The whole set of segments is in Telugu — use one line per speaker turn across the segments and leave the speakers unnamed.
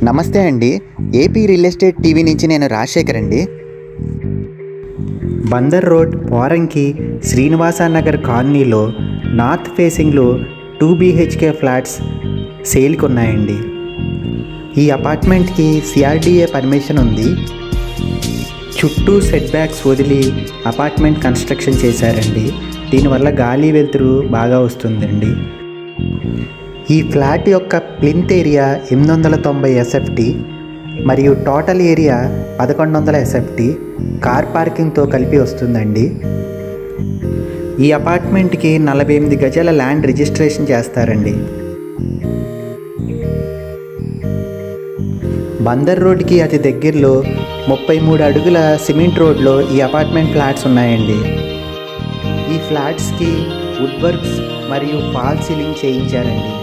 నమస్తే అండి. ఏపీ రియల్ ఎస్టేట్ టీవీ నుంచి నేను రాజశేఖర్ అండి.
బందర్ రోడ్ పోరంకి శ్రీనివాస నగర్ కాలనీలో నార్త్ ఫేసింగ్లో 2 BHK ఫ్లాట్స్ సేల్కి ఉన్నాయండి. ఈ అపార్ట్మెంట్కి CRDA పర్మిషన్ ఉంది. చుట్టూ సెట్ బ్యాక్స్ వదిలి అపార్ట్మెంట్ కన్స్ట్రక్షన్ చేశారండి. దీనివల్ల గాలి వెలుతురు బాగా వస్తుందండి. ఈ ఫ్లాట్ యొక్క ప్లింత్ ఏరియా 890 SFT మరియు టోటల్ ఏరియా 1100 SFT కార్ పార్కింగ్తో కలిపి వస్తుందండి. ఈ అపార్ట్మెంట్కి 48 గజాల ల్యాండ్ రిజిస్ట్రేషన్ చేస్తారండి. బందర్ రోడ్కి అతి దగ్గరలో 33 అడుగుల సిమెంట్ రోడ్లో ఈ అపార్ట్మెంట్ ఫ్లాట్స్ ఉన్నాయండి. ఈ ఫ్లాట్స్కి వుడ్ వర్క్స్ మరియు ఫాల్ సీలింగ్ చేయించారండి.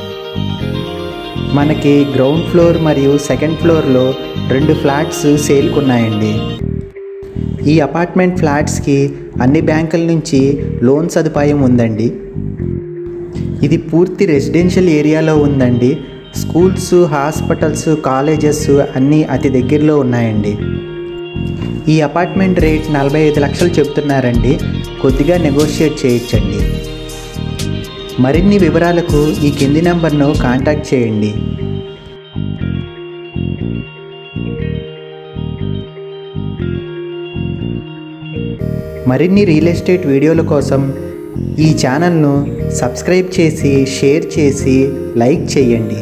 మనకి గ్రౌండ్ ఫ్లోర్ మరియు సెకండ్ ఫ్లోర్లో 2 ఫ్లాట్స్ సేల్కి ఉన్నాయండి. ఈ అపార్ట్మెంట్ ఫ్లాట్స్కి అన్ని బ్యాంకుల నుంచి లోన్ సదుపాయం ఉందండి. ఇది పూర్తి రెసిడెన్షియల్ ఏరియాలో ఉందండి. స్కూల్స్, హాస్పిటల్స్, కాలేజెస్ అన్నీ అతి దగ్గరలో ఉన్నాయండి. ఈ అపార్ట్మెంట్ రేట్ 45 లక్షలు చెబుతున్నారండి. కొద్దిగా నెగోషియేట్ చేయొచ్చండి. మరిన్ని వివరాలకు ఈ కింది నెంబర్ను కాంటాక్ట్ చేయండి. మరిన్ని రియల్ ఎస్టేట్ వీడియోల కోసం ఈ ఛానల్ను సబ్స్క్రైబ్ చేసి, షేర్ చేసి, లైక్ చేయండి.